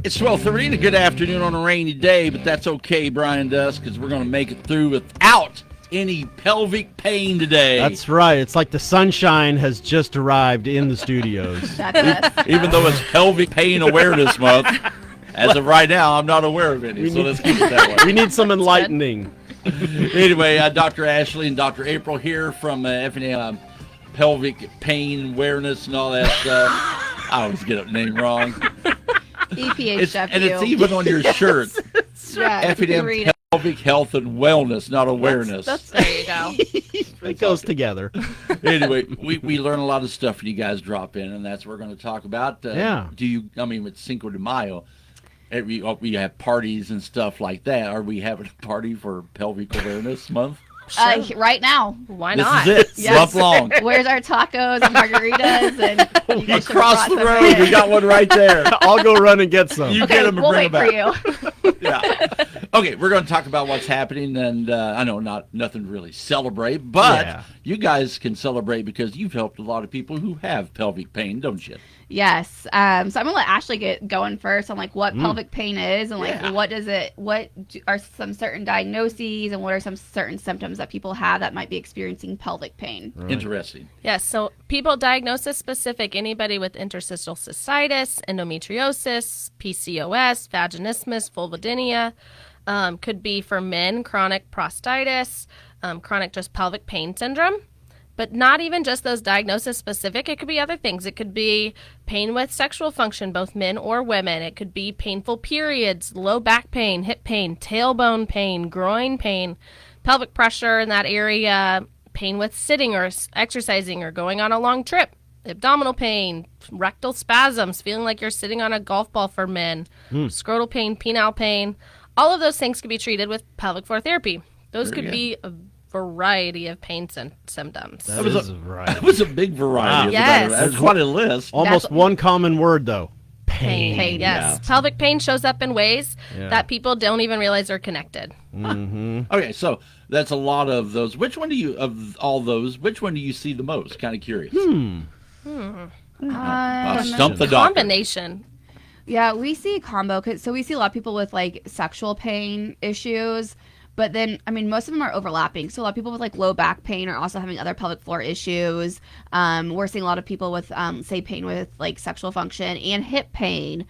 It's 12:30 and a good afternoon on a rainy day, but that's okay, Brian Dusk, because we're going to make it through without any pelvic pain today. That's right. It's like the sunshine has just arrived in the studios. Even though it's Pelvic Pain Awareness Month, as of right now, I'm not aware of any, so let's keep it that way. We need some enlightening. Anyway, Dr. Ashley and Dr. April here from Effingham Pelvic Pain Awareness and all that stuff. I always get the name wrong. EPHW. And it's even on your shirt. Yeah, Effingham Pelvic Health and Wellness, not awareness. there you go. It goes together. Anyway, we learn a lot of stuff when you guys drop in, and that's what we're going to talk about. Yeah. With Cinco de Mayo, we have parties and stuff like that. Are we having a party for Pelvic Awareness Month? Right now. Why This not? is it. Yes. Month long. Where's our tacos and margaritas? And you guys should have Across brought the some road, in. we got one right there. I'll go run and get some. You Okay, get them and we'll bring wait them for back. you. Yeah. Okay, we're going to talk about what's happening, and I know nothing to really celebrate, but Yeah. you guys can celebrate because you've helped a lot of people who have pelvic pain, don't you? Yes. So I'm gonna let Ashley get going first on like what pelvic pain is and like Yeah. what are some certain diagnoses and what are some certain symptoms that people have that might be experiencing pelvic pain. Right. Interesting. Yes, so people diagnosis specific, anybody with interstitial cystitis, endometriosis, PCOS, vaginismus, vulvodynia, could be for men, chronic prostatitis, chronic just pelvic pain syndrome. But not even just those diagnosis specific. It could be other things. It could be pain with sexual function, both men or women. It could be painful periods, low back pain, hip pain, tailbone pain, groin pain, pelvic pressure in that area, pain with sitting or exercising or going on a long trip, abdominal pain, rectal spasms, feeling like you're sitting on a golf ball for men, scrotal pain, penile pain. All of those things could be treated with pelvic floor therapy. Those Very could good. be a variety of pain symptoms. That was is a- right. That was a big variety. Wow. Yes. That's quite a list. Almost one common word, though. Pain. Pain, yes. Yeah. Pelvic pain shows up in ways Yeah. that people don't even realize are connected. Mm-hmm. Okay, so that's a lot of those. Which one of all those, which one do you see the most? Kind of curious. Stump the doctor. Combination. Yeah, we see combo. So we see a lot of people with like sexual pain issues, but then most of them are overlapping. So a lot of people with like low back pain are also having other pelvic floor issues. We're seeing a lot of people with say pain with like sexual function and hip pain.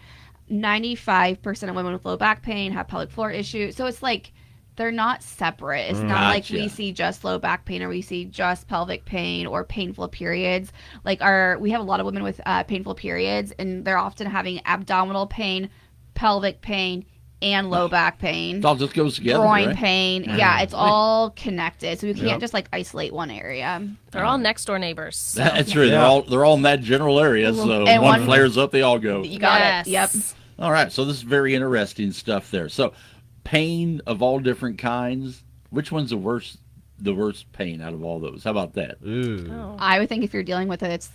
95% of women with low back pain have pelvic floor issues. So it's like they're not separate. It's not like we Gotcha. see just low back pain or we see just pelvic pain or painful periods. Like we have a lot of women with painful periods, and they're often having abdominal pain, pelvic pain, and low back pain. It all just goes together, Groin right? pain. Yeah, it's all connected. So we can't just like isolate one area. They're all next door neighbors. So. That's true. Yeah. They're all in that general area, so And one one- flares up, they all go. You got Yes. it. Yep. All right, so this is very interesting stuff there. So pain of all different kinds. Which one's the worst pain out of all those? How about that? Ooh. Oh. I would think if you're dealing with it,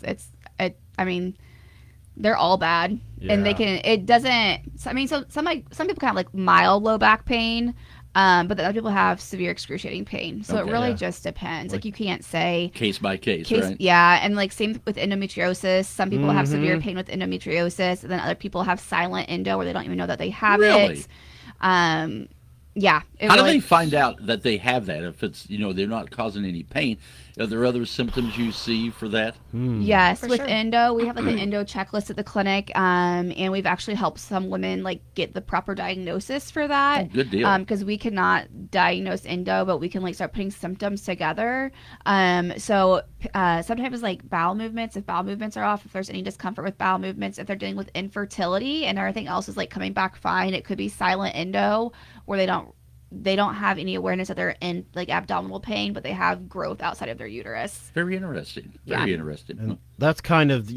they're all bad, and they Yeah. can. It doesn't. Some people can have like mild low back pain, but the other people have severe excruciating pain. So Okay. it really Yeah. just depends. Like you can't say. Case by case, Case, right? yeah, and like same with endometriosis. Some people have severe pain with endometriosis, and then other people have silent endo where they don't even know that they have Really? it. Yeah. How do they find out that they have that? If it's, they're not causing any pain, are there other symptoms you see for that? Yes, For with sure. endo, we have like an endo checklist at the clinic, and we've actually helped some women like get the proper diagnosis for that. Oh, good deal. Because we cannot diagnose endo, but we can like start putting symptoms together. So sometimes like bowel movements, if bowel movements are off, if there's any discomfort with bowel movements, if they're dealing with infertility and everything else is like coming back fine, it could be silent endo where they don't have any awareness that they're in like abdominal pain, but they have growth outside of their uterus. Very interesting. Very interesting. And that's kind of,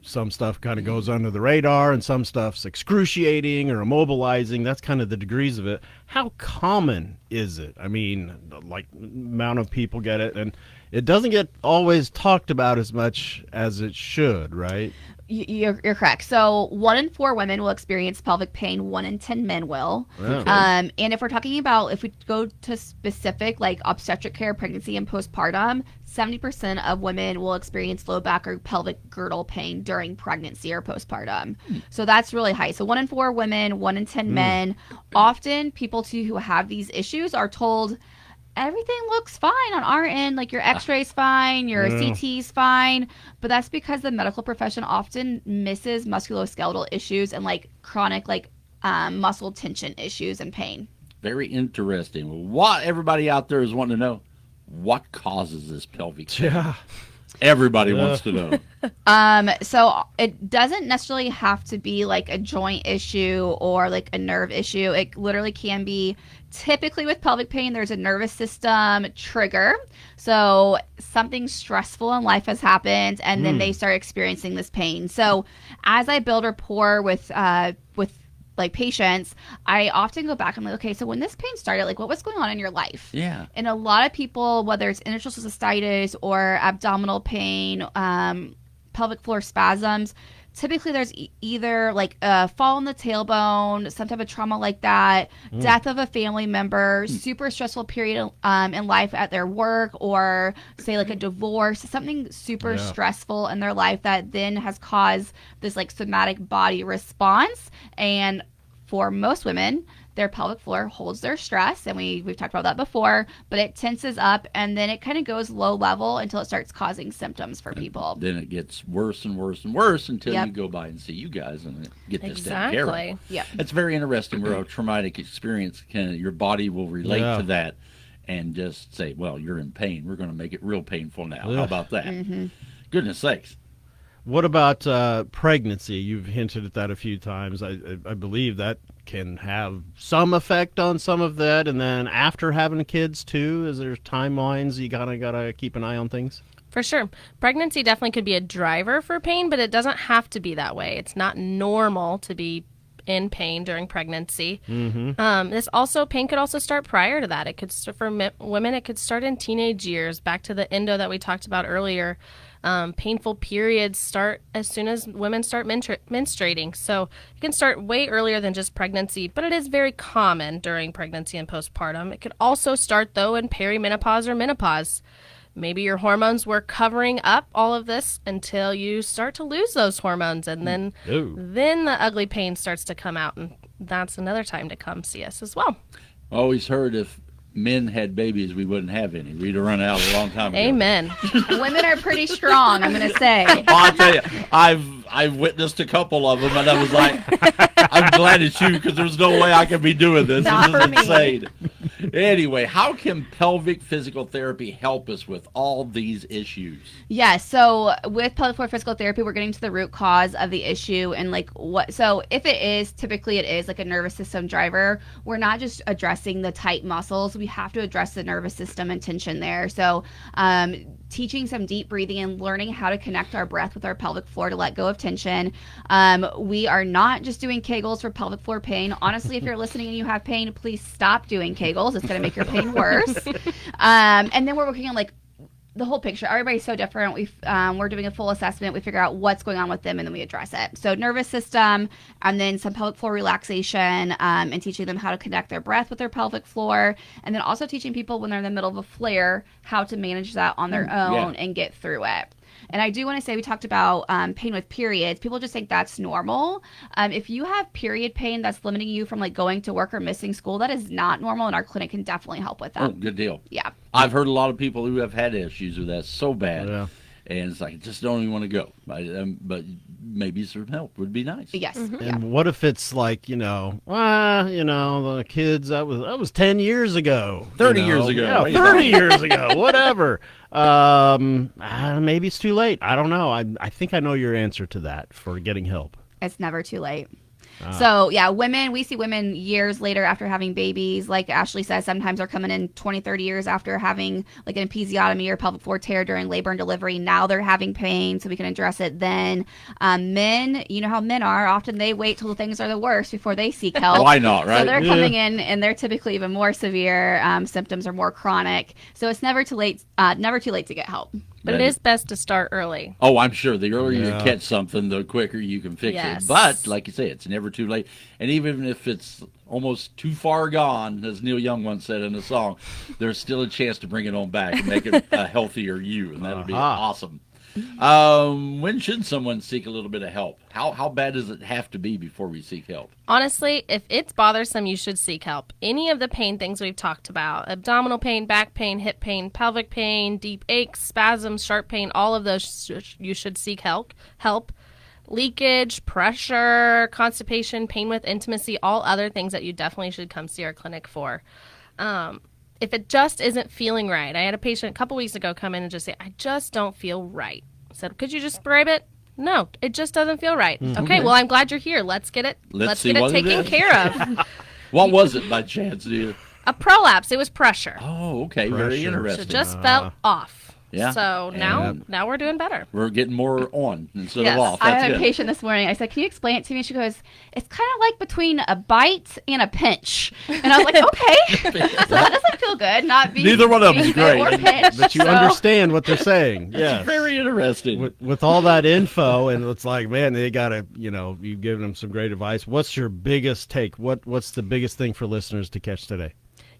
some stuff kind of goes under the radar and some stuff's excruciating or immobilizing. That's kind of the degrees of it. How common is it? I mean, like amount of people get it, and it doesn't get always talked about as much as it should, right? You're correct. So 1 in 4 women will experience pelvic pain. 1 in 10 men will. Okay. And if we're talking about, if we go to specific like obstetric care, pregnancy, and postpartum, 70% of women will experience low back or pelvic girdle pain during pregnancy or postpartum. So that's really high. So 1 in 4 women, 1 in 10 men. Often people too who have these issues are told everything looks fine on our end, like your x-ray's fine, your CT's fine, but that's because the medical profession often misses musculoskeletal issues and like chronic like muscle tension issues and pain. Very interesting. What everybody out there is wanting to know, what causes this pelvic pain? Yeah. Everybody wants to know. So it doesn't necessarily have to be like a joint issue or like a nerve issue. It literally can be, typically with pelvic pain, there's a nervous system trigger. So something stressful in life has happened and then they start experiencing this pain. So as I build rapport with like patients, I often go back and I'm like, okay, so when this pain started, like what was going on in your life? Yeah. And a lot of people, whether it's interstitial cystitis or abdominal pain, pelvic floor spasms, typically there's either like a fall in the tailbone, some type of trauma like that, death of a family member, super stressful period in life at their work, or say like a divorce, something super stressful in their life that then has caused this like somatic body response. And for most women, their pelvic floor holds their stress, and we've talked about that before, but it tenses up and then it kind of goes low level until it starts causing symptoms for people. Then it gets worse and worse and worse until you go by and see you guys and get this taken care of. Yeah. It's very interesting where a traumatic experience your body will relate to that and just say, well, you're in pain. We're going to make it real painful now. How about that? Goodness sakes. What about pregnancy? You've hinted at that a few times. I believe that can have some effect on some of that. And then after having kids too, is there timelines you gotta keep an eye on things? For sure. Pregnancy definitely could be a driver for pain, but it doesn't have to be that way. It's not normal to be in pain during pregnancy. Pain could also start prior to that. It could for women, it could start in teenage years. Back to the endo that we talked about earlier. Painful periods start as soon as women start menstruating. So it can start way earlier than just pregnancy, but it is very common during pregnancy and postpartum. It could also start, though, in perimenopause or menopause. Maybe your hormones were covering up all of this until you start to lose those hormones, and then the ugly pain starts to come out, and that's another time to come see us as well. Always heard if men had babies, we wouldn't have any. We'd have run out a long time ago. Amen. Women are pretty strong, I'm going to say. Well, I'll tell you, I've witnessed a couple of them, and I was like, I'm glad it's you, because there's no way I can be doing this. Not This for is me. insane. Anyway, how can pelvic physical therapy help us with all these issues? Yeah, so with pelvic floor physical therapy, we're getting to the root cause of the issue and like what. So if it is, typically it is like a nervous system driver. We're not just addressing the tight muscles. We have to address the nervous system and tension there. So teaching some deep breathing and learning how to connect our breath with our pelvic floor to let go of tension. We are not just doing Kegels for pelvic floor pain. Honestly, if you're listening and you have pain, please stop doing Kegels. It's going to make your pain worse. And then we're working on like the whole picture. Everybody's so different. We're doing a full assessment. We figure out what's going on with them, and then we address it. So nervous system, and then some pelvic floor relaxation, and teaching them how to connect their breath with their pelvic floor, and then also teaching people when they're in the middle of a flare how to manage that on their own and get through it. And I do want to say, we talked about pain with periods. People just think that's normal. If you have period pain that's limiting you from like going to work or missing school, that is not normal, and our clinic can definitely help with that. Oh, good deal. Yeah. I've heard a lot of people who have had issues with that so bad. Yeah. And it's like, I just don't even want to go. But maybe some help would be nice. Yes. And what if it's like, the kids, that was 10 years ago. 30 years ago. Yeah, 30 years ago, whatever. Maybe it's too late. I don't know. I think I know your answer to that for getting help. It's never too late. So yeah, we see women years later after having babies. Like Ashley says, sometimes they're coming in 20, 30 years after having like an episiotomy or pelvic floor tear during labor and delivery. Now they're having pain, so we can address it then. Men, you know how men are. Often they wait till things are the worst before they seek help. Why not, right? So they're coming in and they're typically even more severe. Symptoms are more chronic. So it's never too late to get help. But it is best to start early. Oh, I'm sure. The earlier you catch something, the quicker you can fix Yes. it. But, like you say, it's never too late. And even if it's almost too far gone, as Neil Young once said in a song, there's still a chance to bring it on back and make it a healthier you. And that would be awesome. When should someone seek a little bit of help? How bad does it have to be before we seek help? Honestly, if it's bothersome, you should seek help. Any of the pain things we've talked about, abdominal pain, back pain, hip pain, pelvic pain, deep aches, spasms, sharp pain, all of those you should seek help. Leakage, pressure, constipation, pain with intimacy, all other things that you definitely should come see our clinic for. If it just isn't feeling right, I had a patient a couple weeks ago come in and just say, I just don't feel right. I said, could you just describe it? No, it just doesn't feel right. Okay, well, I'm glad you're here. Let's get it taken care of. What was it by chance, dude? A prolapse. It was pressure. Oh, okay. Pressure. Very So interesting. it just felt off. Yeah. So now we're doing better. We're getting more on instead Yes. of off. I That's had a good. patient this morning. I said, can you explain it to me? She goes, it's kind of like between a bite and a pinch. And I was like, okay. So that doesn't feel good. Not being Neither one of them's being bit or great. pinched. But you So- understand what they're saying. Yeah. Very interesting. With all that info, and it's like, man, they gotta, you've given them some great advice. What's your biggest take? What's the biggest thing for listeners to catch today?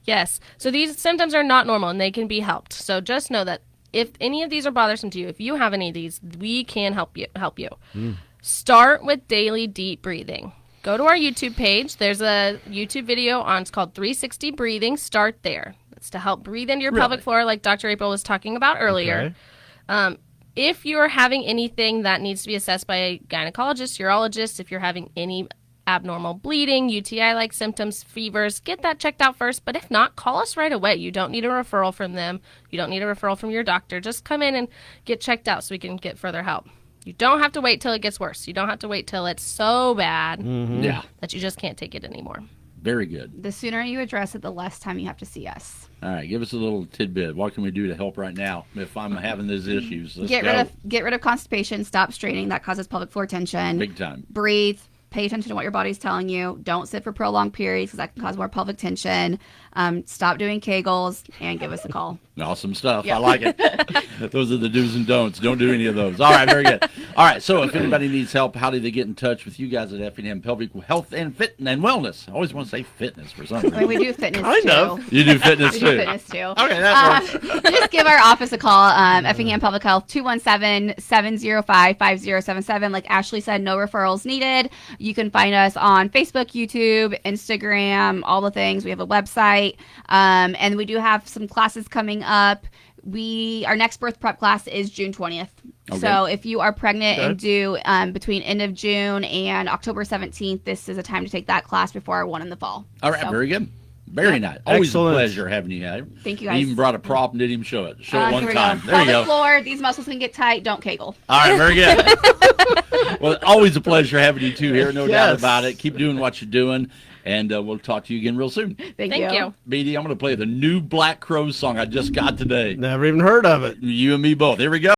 Yes. So these symptoms are not normal and they can be helped. So just know that if any of these are bothersome to you, if you have any of these, we can help you. Start with daily deep breathing. Go to our YouTube page. There's a YouTube video it's called 360 Breathing. Start there. It's to help breathe into your pelvic floor like Dr. April was talking about earlier. Okay. If you're having anything that needs to be assessed by a gynecologist, urologist, if you're having any abnormal bleeding, UTI-like symptoms, fevers, get that checked out first. But if not, call us right away. You don't need a referral from them. You don't need a referral from your doctor. Just come in and get checked out so we can get further help. You don't have to wait till it gets worse. You don't have to wait till it's so bad Yeah. that you just can't take it anymore. Very good. The sooner you address it, the less time you have to see us. All right. Give us a little tidbit. What can we do to help right now if I'm having these issues? Let's Get go. rid of constipation. Stop straining. That causes pelvic floor tension. Big time. Breathe. Pay attention to what your body's telling you. Don't sit for prolonged periods because that can cause more pelvic tension. Stop doing Kegels and give us a call. Awesome stuff. Yeah. I like it. Those are the do's and don'ts. Don't do any of those. All right, very good. All right, so if anybody needs help, how do they get in touch with you guys at Effingham Pelvic Health and Wellness? I always want to say fitness for some I mean, reason. we do fitness Kind too. of. You do fitness We too. do fitness too. Okay, that works. Just give our office a call, Effingham Pelvic Health, 217-705-5077. Like Ashley said, no referrals needed. You can find us on Facebook, YouTube, Instagram, all the things. We have a website, and we do have some classes coming up. Our next birth prep class is June 20th. Okay. So if you are pregnant and due between end of June and October 17th, this is a time to take that class before our one in the fall. All right, So, very good. Very nice. Always Excellent. a pleasure having you here. Thank you, You guys. even brought a prop and didn't even show it. Show it Here one we time. go. There you Pelvic go. floor. These muscles can get tight. Don't Kegel. All right, very good. Well, always a pleasure having you two here. No doubt Yes. about it. Keep doing what you're doing, and we'll talk to you again real soon. Thank Thank you. BD, I'm going to play the new Black Crowes song I just got today. Never even heard of it. You and me both. Here we go.